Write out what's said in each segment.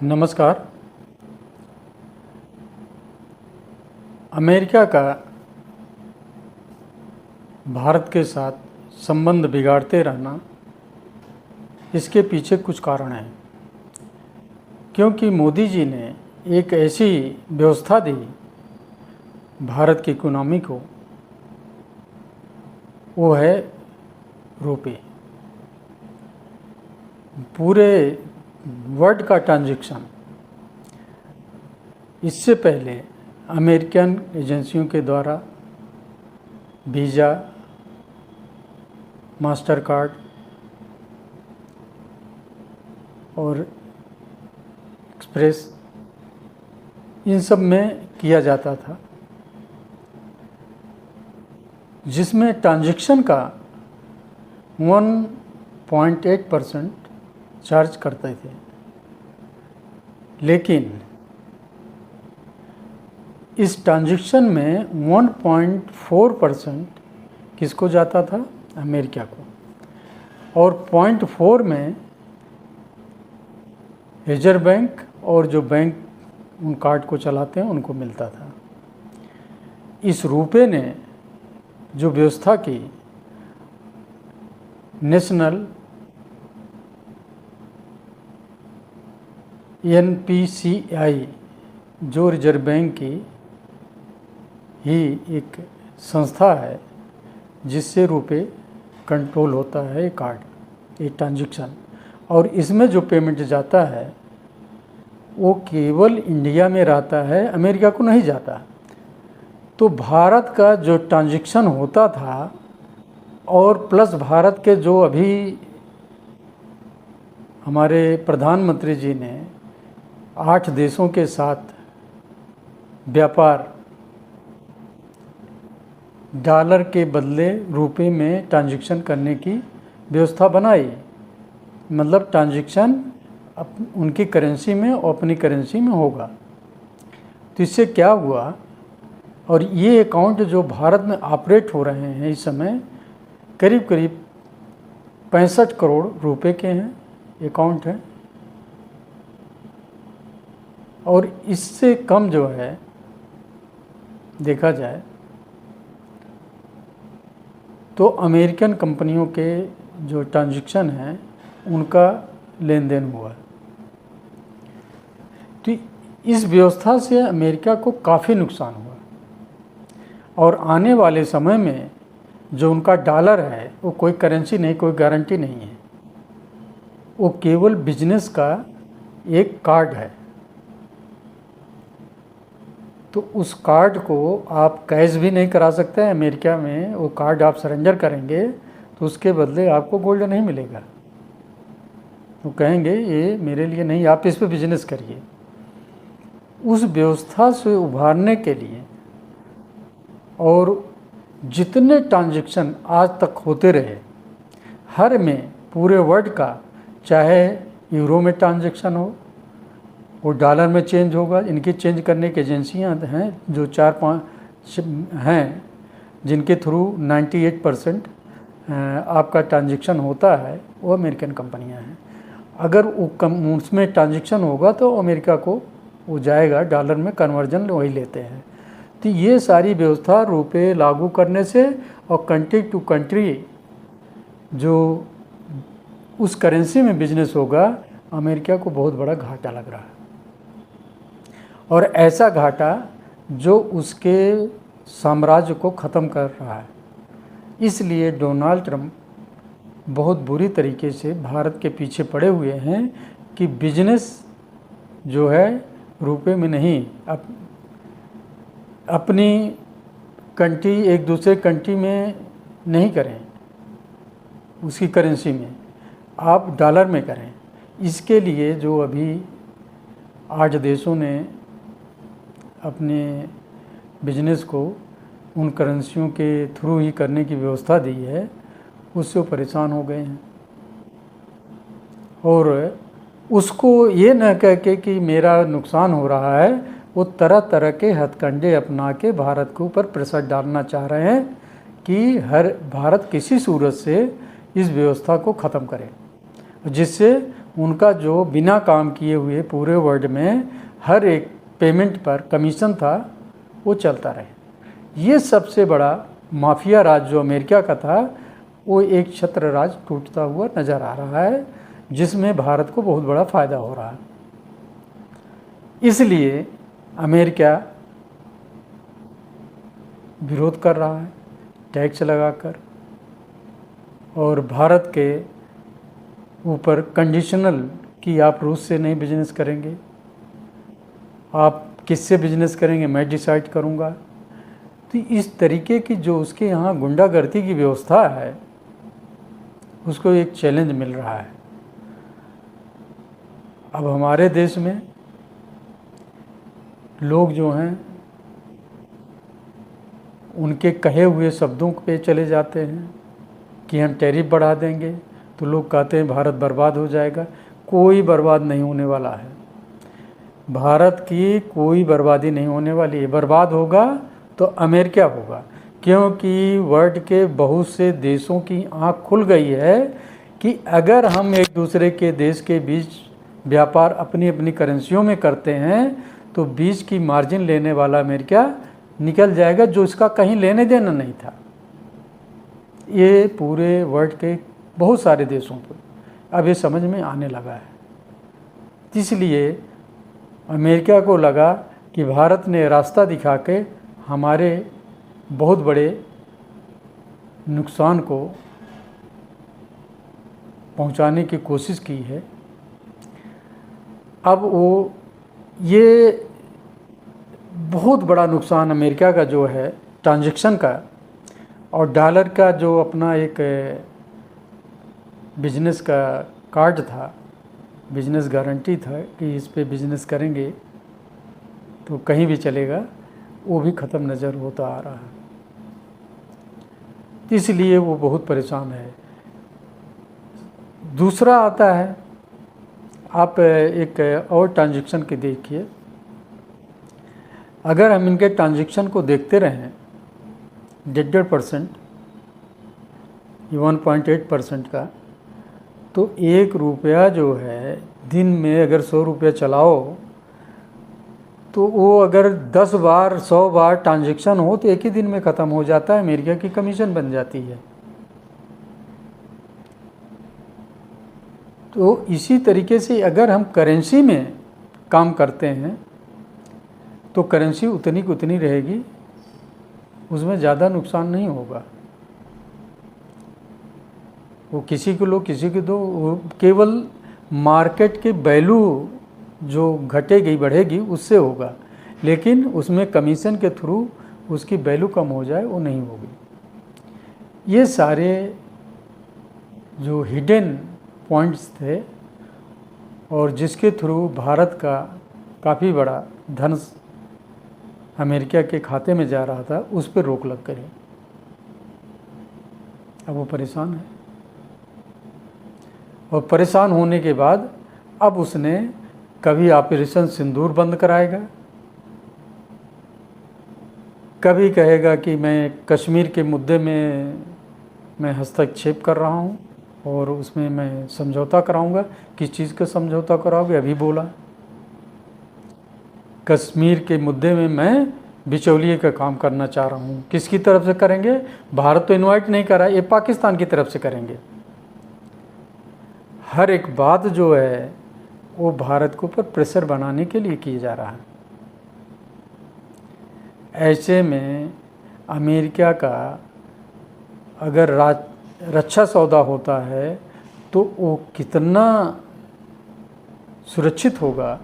नमस्कार। अमेरिका का भारत के साथ संबंध बिगाड़ते रहना, इसके पीछे कुछ कारण हैं। क्योंकि मोदी जी ने एक ऐसी व्यवस्था दी भारत की इकोनॉमी को, वो है रुपए। पूरे वर्ल्ड का ट्रांजैक्शन इससे पहले अमेरिकन एजेंसियों के द्वारा वीज़ा, मास्टर कार्ड और एक्सप्रेस, इन सब में किया जाता था, जिसमें ट्रांजैक्शन का 1.8% चार्ज करते थे। लेकिन इस ट्रांजैक्शन में 1.4% किसको जाता था? अमेरिका को। और 0.4 में रिजर्व बैंक और जो बैंक उन कार्ड को चलाते हैं उनको मिलता था। इस रुपए ने जो व्यवस्था की, नेशनल NPCI, जो रिजर्व बैंक की ही एक संस्था है, जिससे रुपए कंट्रोल होता है, कार्ड, एक ट्रांजैक्शन। और इसमें जो पेमेंट जाता है वो केवल इंडिया में रहता है, अमेरिका को नहीं जाता। तो भारत का जो ट्रांजैक्शन होता था और प्लस भारत के जो अभी हमारे प्रधानमंत्री जी ने 8 देशों के साथ व्यापार डॉलर के बदले रुपए में ट्रांजैक्शन करने की व्यवस्था बनाई। मतलब ट्रांजैक्शन उनकी करेंसी में और अपनी करेंसी में होगा। तो इससे क्या हुआ, और ये अकाउंट जो भारत में ऑपरेट हो रहे हैं इस समय, करीब करीब 65 करोड़ रुपए के हैं अकाउंट हैं। और इससे कम जो है देखा जाए तो अमेरिकन कंपनियों के जो ट्रांजैक्शन हैं उनका लेन देन हुआ। तो इस व्यवस्था से अमेरिका को काफ़ी नुकसान हुआ। और आने वाले समय में जो उनका डॉलर है वो कोई करेंसी नहीं, कोई गारंटी नहीं है, वो केवल बिजनेस का एक कार्ड है। तो उस कार्ड को आप कैश भी नहीं करा सकते हैं अमेरिका में। वो कार्ड आप सरेंडर करेंगे तो उसके बदले आपको गोल्ड नहीं मिलेगा। वो कहेंगे ये मेरे लिए नहीं, आप इस पे बिजनेस करिए। उस व्यवस्था से उभारने के लिए, और जितने ट्रांजैक्शन आज तक होते रहे हर में पूरे वर्ल्ड का, चाहे यूरो में ट्रांजैक्शन हो, वो डॉलर में चेंज होगा। इनकी चेंज करने की एजेंसियां हैं जो 4-5 हैं, जिनके थ्रू 98% आपका ट्रांजैक्शन होता है, वो अमेरिकन कंपनियां हैं। अगर वो उसमें ट्रांजैक्शन होगा तो अमेरिका को वो जाएगा, डॉलर में कन्वर्जन वही लेते हैं। तो ये सारी व्यवस्था रुपए लागू करने से और कंट्री टू कंट्री जो उस करेंसी में बिजनेस होगा, अमेरिका को बहुत बड़ा घाटा लग रहा है। और ऐसा घाटा जो उसके साम्राज्य को ख़त्म कर रहा है। इसलिए डोनाल्ड ट्रंप बहुत बुरी तरीके से भारत के पीछे पड़े हुए हैं कि बिजनेस जो है रुपए में नहीं, अपनी कंट्री एक दूसरे कंट्री में नहीं करें, उसकी करेंसी में, आप डॉलर में करें। इसके लिए जो अभी 8 देशों ने अपने बिजनेस को उन करेंसियों के थ्रू ही करने की व्यवस्था दी है, उससे वो परेशान हो गए हैं। और उसको ये न कह के कि मेरा नुकसान हो रहा है, वो तरह तरह के हथकंडे अपना के भारत के ऊपर प्रेशर डालना चाह रहे हैं कि भारत किसी सूरत से इस व्यवस्था को ख़त्म करे, जिससे उनका जो बिना काम किए हुए पूरे वर्ल्ड में हर एक पेमेंट पर कमीशन था वो चलता रहे। ये सबसे बड़ा माफिया राज जो अमेरिका का था वो एक छत्र राज टूटता हुआ नज़र आ रहा है, जिसमें भारत को बहुत बड़ा फ़ायदा हो रहा है। इसलिए अमेरिका विरोध कर रहा है टैक्स लगाकर, और भारत के ऊपर कंडीशनल कि आप रूस से नहीं बिजनेस करेंगे, आप किससे बिजनेस करेंगे मैं डिसाइड करूंगा। तो इस तरीके की जो उसके यहाँ गुंडागर्दी की व्यवस्था है उसको एक चैलेंज मिल रहा है। अब हमारे देश में लोग जो हैं उनके कहे हुए शब्दों पे चले जाते हैं कि हम टैरिफ बढ़ा देंगे, तो लोग कहते हैं भारत बर्बाद हो जाएगा। कोई बर्बाद नहीं होने वाला है, भारत की कोई बर्बादी नहीं होने वाली है। बर्बाद होगा तो अमेरिका होगा, क्योंकि वर्ल्ड के बहुत से देशों की आँख खुल गई है कि अगर हम एक दूसरे के देश के बीच व्यापार अपनी अपनी करेंसियों में करते हैं तो बीच की मार्जिन लेने वाला अमेरिका निकल जाएगा, जो इसका कहीं लेने देना नहीं था। ये पूरे वर्ल्ड के बहुत सारे देशों को अब ये समझ में आने लगा है। इसलिए अमेरिका को लगा कि भारत ने रास्ता दिखा के हमारे बहुत बड़े नुकसान को पहुंचाने की कोशिश की है। अब वो ये बहुत बड़ा नुकसान अमेरिका का जो है ट्रांजैक्शन का और डॉलर का जो अपना एक बिजनेस का कार्ड था, बिजनेस गारंटी था कि इस पे बिजनेस करेंगे तो कहीं भी चलेगा, वो भी ख़त्म नज़र होता आ रहा है। इसलिए वो बहुत परेशान है। दूसरा आता है, आप एक और ट्रांजैक्शन के देखिए, अगर हम इनके ट्रांजैक्शन को देखते रहें 1.5% 1.8% का, तो 1 रुपया जो है दिन में अगर 100 रुपया चलाओ तो वो अगर 10 बार 100 बार ट्रांजैक्शन हो तो एक ही दिन में ख़त्म हो जाता है, अमेरिका की कमीशन बन जाती है। तो इसी तरीके से अगर हम करेंसी में काम करते हैं तो करेंसी उतनी की उतनी रहेगी, उसमें ज़्यादा नुकसान नहीं होगा। वो किसी को लो किसी को दो, वो केवल मार्केट के वैल्यू जो घटेगी बढ़ेगी उससे होगा, लेकिन उसमें कमीशन के थ्रू उसकी वैल्यू कम हो जाए वो नहीं होगी। ये सारे जो हिडन पॉइंट्स थे और जिसके थ्रू भारत का काफ़ी बड़ा धन अमेरिका के खाते में जा रहा था, उस पर रोक लग गई। अब वो परेशान है और परेशान होने के बाद अब उसने कभी ऑपरेशन सिंदूर बंद कराएगा, कभी कहेगा कि मैं कश्मीर के मुद्दे में मैं हस्तक्षेप कर रहा हूँ और उसमें मैं समझौता कराऊंगा। किस चीज़ का समझौता कराओगे? अभी बोला कश्मीर के मुद्दे में मैं बिचौलिए का काम करना चाह रहा हूँ। किसकी तरफ से करेंगे? भारत तो इनवाइट नहीं करा, ये पाकिस्तान की तरफ से करेंगे। हर एक बात जो है वो भारत के ऊपर प्रेशर बनाने के लिए किया जा रहा है। ऐसे में अमेरिका का अगर रक्षा सौदा होता है तो वो कितना सुरक्षित होगा।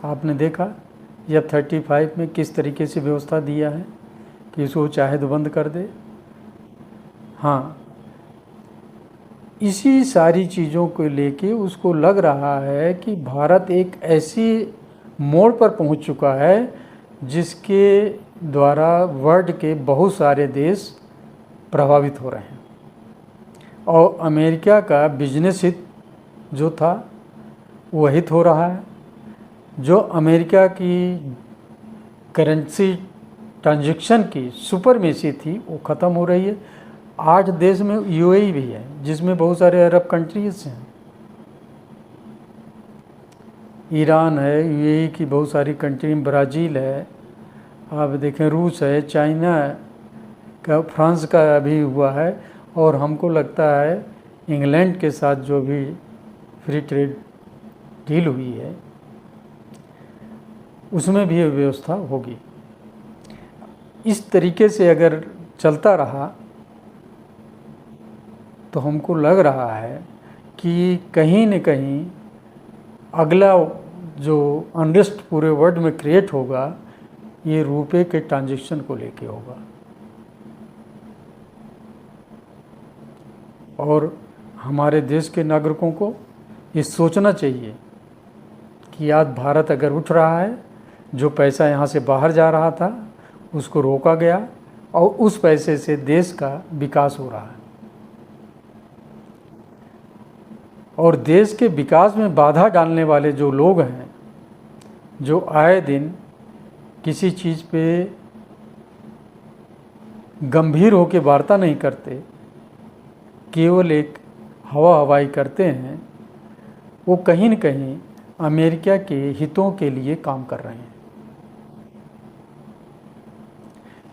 आपने देखा F-35 में किस तरीके से व्यवस्था दिया है कि इसको चाहे तो बंद कर दे। हाँ, इसी सारी चीज़ों को लेके उसको लग रहा है कि भारत एक ऐसी मोड़ पर पहुंच चुका है जिसके द्वारा वर्ल्ड के बहुत सारे देश प्रभावित हो रहे हैं और अमेरिका का बिजनेस हित जो था वो हित हो रहा है। जो अमेरिका की करेंसी ट्रांजैक्शन की सुपरमेसी थी वो ख़त्म हो रही है। 8 देश में UAE भी है जिसमें बहुत सारे अरब कंट्रीज हैं। ईरान है, यूएई की बहुत सारी कंट्री, ब्राज़ील है, आप देखें रूस है, चाइना का, फ्रांस का अभी हुआ है, और हमको लगता है इंग्लैंड के साथ जो भी फ्री ट्रेड डील हुई है उसमें भी व्यवस्था होगी। इस तरीके से अगर चलता रहा तो हमको लग रहा है कि कहीं न कहीं अगला जो अनरेस्ट पूरे वर्ल्ड में क्रिएट होगा ये रुपए के ट्रांजैक्शन को लेके होगा। और हमारे देश के नागरिकों को ये सोचना चाहिए कि आज भारत अगर उठ रहा है, जो पैसा यहाँ से बाहर जा रहा था उसको रोका गया और उस पैसे से देश का विकास हो रहा है। और देश के विकास में बाधा डालने वाले जो लोग हैं, जो आए दिन किसी चीज़ पे गंभीर होकर वार्ता नहीं करते, केवल एक हवाई करते हैं, वो कहीं न कहीं अमेरिका के हितों के लिए काम कर रहे हैं।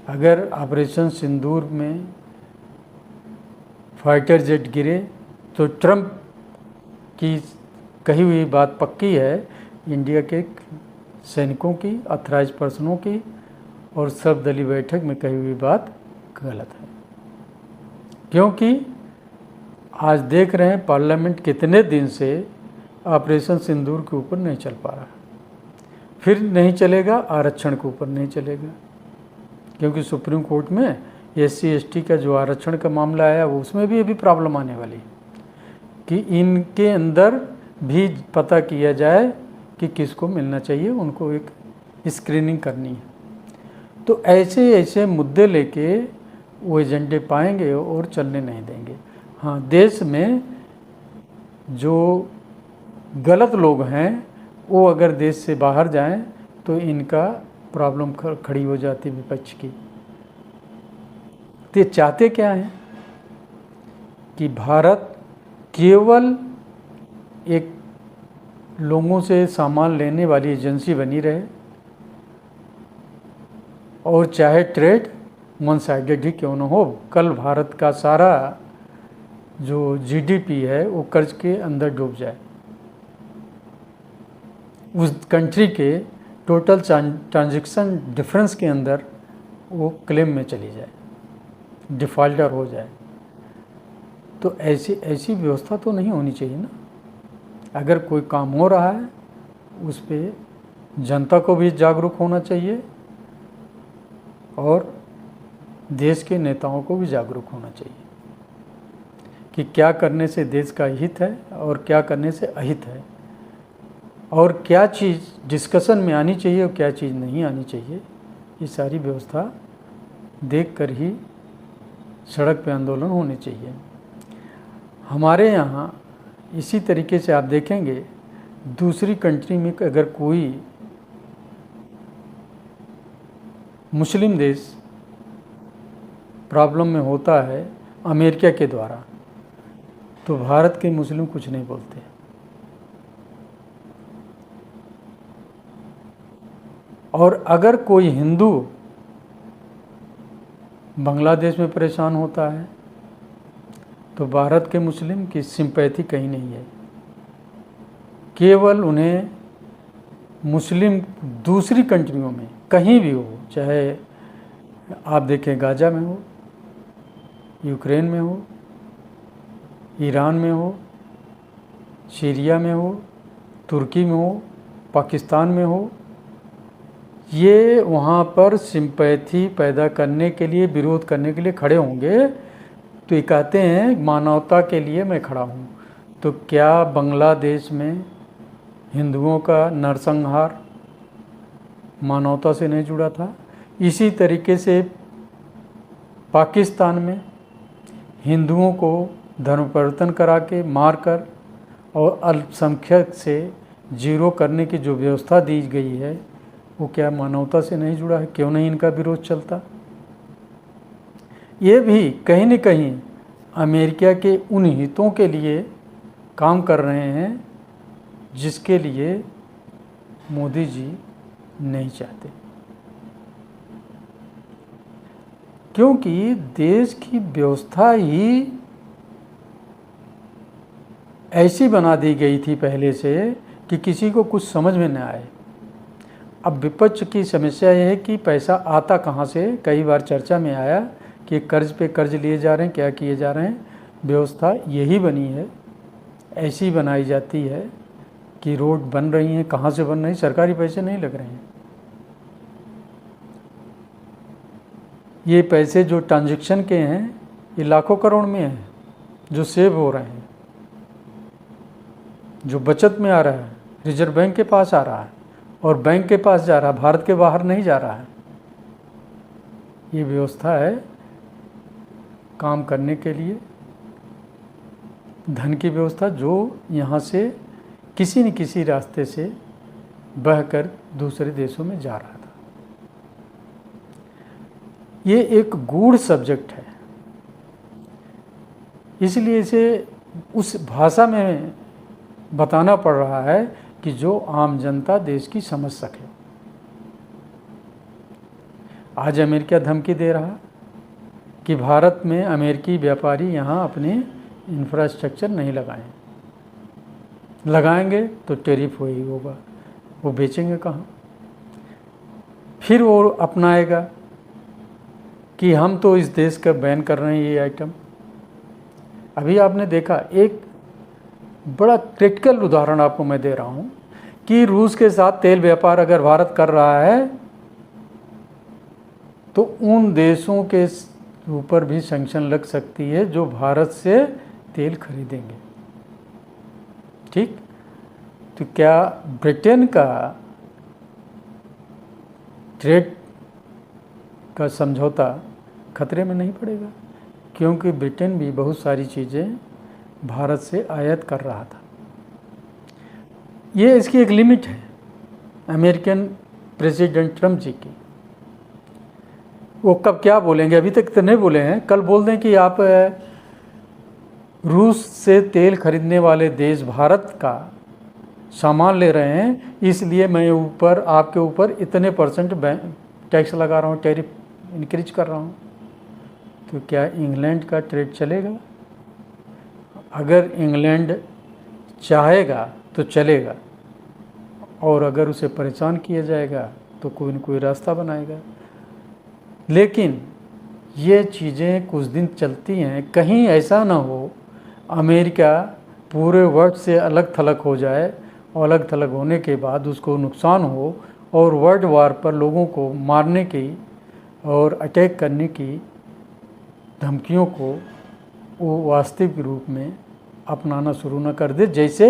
अगर ऑपरेशन सिंदूर में फाइटर जेट गिरे तो ट्रंप की कही हुई बात पक्की है, इंडिया के सैनिकों की, ऑथराइज पर्सनों की और सर्वदलीय बैठक में कही हुई बात गलत है। क्योंकि आज देख रहे हैं पार्लियामेंट कितने दिन से ऑपरेशन सिंदूर के ऊपर नहीं चल पा रहा, फिर नहीं चलेगा, आरक्षण के ऊपर नहीं चलेगा, क्योंकि सुप्रीम कोर्ट में SC/ST का जो आरक्षण का मामला आया वो उसमें भी अभी प्रॉब्लम आने वाली है कि इनके अंदर भी पता किया जाए कि किसको मिलना चाहिए, उनको एक स्क्रीनिंग करनी है। तो ऐसे मुद्दे लेके वो एजेंडे पाएंगे और चलने नहीं देंगे। हाँ, देश में जो गलत लोग हैं वो अगर देश से बाहर जाएं तो इनका प्रॉब्लम खड़ी हो जाती है विपक्ष की। तो ये चाहते क्या हैं कि भारत केवल एक लोगों से सामान लेने वाली एजेंसी बनी रहे, और चाहे ट्रेड वन साइडेड ही क्यों न हो, कल भारत का सारा जो GDP है वो कर्ज के अंदर डूब जाए, उस कंट्री के टोटल ट्रांजैक्शन डिफरेंस के अंदर वो क्लेम में चली जाए, डिफ़ॉल्टर हो जाए। तो ऐसी व्यवस्था तो नहीं होनी चाहिए ना। अगर कोई काम हो रहा है उस पर जनता को भी जागरूक होना चाहिए और देश के नेताओं को भी जागरूक होना चाहिए कि क्या करने से देश का हित है और क्या करने से अहित है, और क्या चीज़ डिस्कशन में आनी चाहिए और क्या चीज़ नहीं आनी चाहिए। ये सारी व्यवस्था देखकर ही सड़क पे आंदोलन होने चाहिए। हमारे यहाँ इसी तरीके से आप देखेंगे दूसरी कंट्री में अगर कोई मुस्लिम देश प्रॉब्लम में होता है अमेरिका के द्वारा, तो भारत के मुस्लिम कुछ नहीं बोलते। और अगर कोई हिंदू बांग्लादेश में परेशान होता है तो भारत के मुस्लिम की सिंपैथी कहीं नहीं है। केवल उन्हें मुस्लिम दूसरी कंट्रियों में कहीं भी हो, चाहे आप देखें गाजा में हो, यूक्रेन में हो, ईरान में हो, सीरिया में हो, तुर्की में हो, पाकिस्तान में हो, ये वहाँ पर सिंपैथी पैदा करने के लिए, विरोध करने के लिए खड़े होंगे। तो ये कहते हैं मानवता के लिए मैं खड़ा हूँ। तो क्या बांग्लादेश में हिंदुओं का नरसंहार मानवता से नहीं जुड़ा था? इसी तरीके से पाकिस्तान में हिंदुओं को धर्म परिवर्तन करा के मार कर और अल्पसंख्यक से जीरो करने की जो व्यवस्था दी गई है वो क्या मानवता से नहीं जुड़ा है? क्यों नहीं इनका विरोध चलता? ये भी कहीं न कहीं अमेरिका के उन हितों के लिए काम कर रहे हैं जिसके लिए मोदी जी नहीं चाहते, क्योंकि देश की व्यवस्था ही ऐसी बना दी गई थी पहले से कि किसी को कुछ समझ में न आए। अब विपक्ष की समस्या यह है कि पैसा आता कहाँ से। कई बार चर्चा में आया कि कर्ज पे कर्ज लिए जा रहे हैं, क्या किए जा रहे हैं। व्यवस्था यही बनी है, ऐसी बनाई जाती है कि रोड बन रही हैं, कहाँ से बन रही, सरकारी पैसे नहीं लग रहे हैं। ये पैसे जो ट्रांजैक्शन के हैं ये लाखों करोड़ में हैं, जो सेव हो रहे हैं, जो बचत में आ रहा है, रिजर्व बैंक के पास आ रहा है और बैंक के पास जा रहा है, भारत के बाहर नहीं जा रहा है। ये व्यवस्था है काम करने के लिए, धन की व्यवस्था जो यहाँ से किसी न किसी रास्ते से बहकर दूसरे देशों में जा रहा था। ये एक गूढ़ सब्जेक्ट है, इसलिए इसे उस भाषा में बताना पड़ रहा है कि जो आम जनता देश की समझ सके। आज अमेरिका धमकी दे रहा कि भारत में अमेरिकी व्यापारी यहाँ अपने इंफ्रास्ट्रक्चर नहीं लगाएंगे तो टैरिफ वही होगा, वो बेचेंगे कहाँ। फिर वो अपनाएगा कि हम तो इस देश का बैन कर रहे हैं ये आइटम। अभी आपने देखा, एक बड़ा क्रिटिकल उदाहरण आपको मैं दे रहा हूँ कि रूस के साथ तेल व्यापार अगर भारत कर रहा है तो उन देशों के ऊपर भी सैंक्शन लग सकती है जो भारत से तेल खरीदेंगे। ठीक, तो क्या ब्रिटेन का ट्रेड का समझौता खतरे में नहीं पड़ेगा? क्योंकि ब्रिटेन भी बहुत सारी चीज़ें भारत से आयात कर रहा था। ये इसकी एक लिमिट है अमेरिकन प्रेसिडेंट ट्रम्प जी की। वो कब क्या बोलेंगे, अभी तक तो नहीं बोले हैं, कल बोल दें कि आप रूस से तेल खरीदने वाले देश भारत का सामान ले रहे हैं, इसलिए मैं आपके ऊपर इतने % टैक्स लगा रहा हूँ, टैरिफ इंक्रीज कर रहा हूँ। तो क्या इंग्लैंड का ट्रेड चलेगा? अगर इंग्लैंड चाहेगा तो चलेगा, और अगर उसे परेशान किया जाएगा तो कोई न कोई रास्ता बनाएगा। लेकिन ये चीज़ें कुछ दिन चलती हैं, कहीं ऐसा ना हो अमेरिका पूरे वर्ल्ड से अलग थलग हो जाए और अलग थलग होने के बाद उसको नुकसान हो और वर्ल्ड वार पर लोगों को मारने की और अटैक करने की धमकियों को वो वास्तविक रूप में अपनाना शुरू न कर दे। जैसे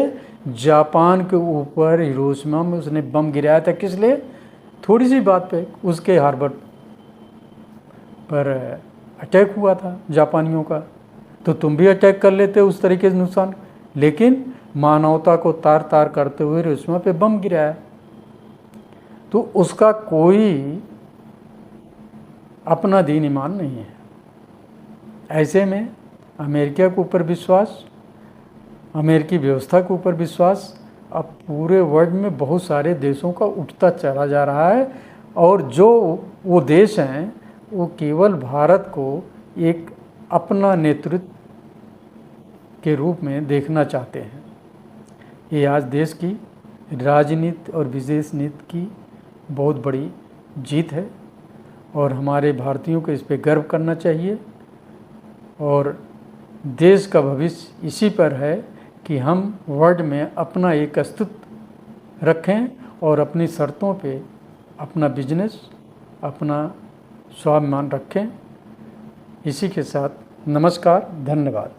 जापान के ऊपर हिरोशिमा में उसने बम गिराया था, किस लिए? थोड़ी सी बात पे उसके हार्बर पर अटैक हुआ था जापानियों का, तो तुम भी अटैक कर लेते उस तरीके से नुकसान। लेकिन मानवता को तार तार करते हुए हिरोशिमा पे बम गिराया, तो उसका कोई अपना दीन ईमान नहीं है। ऐसे में अमेरिका के ऊपर विश्वास, अमेरिकी व्यवस्था के ऊपर विश्वास अब पूरे वर्ल्ड में बहुत सारे देशों का उठता चला जा रहा है, और जो वो देश हैं वो केवल भारत को एक अपना नेतृत्व के रूप में देखना चाहते हैं। ये आज देश की राजनीति और विदेश नीति की बहुत बड़ी जीत है, और हमारे भारतीयों को इस पे गर्व करना चाहिए। और देश का भविष्य इसी पर है कि हम वर्ल्ड में अपना एक अस्तित्व रखें और अपनी शर्तों पे अपना बिजनेस, अपना स्वाभिमान रखें। इसी के साथ नमस्कार, धन्यवाद।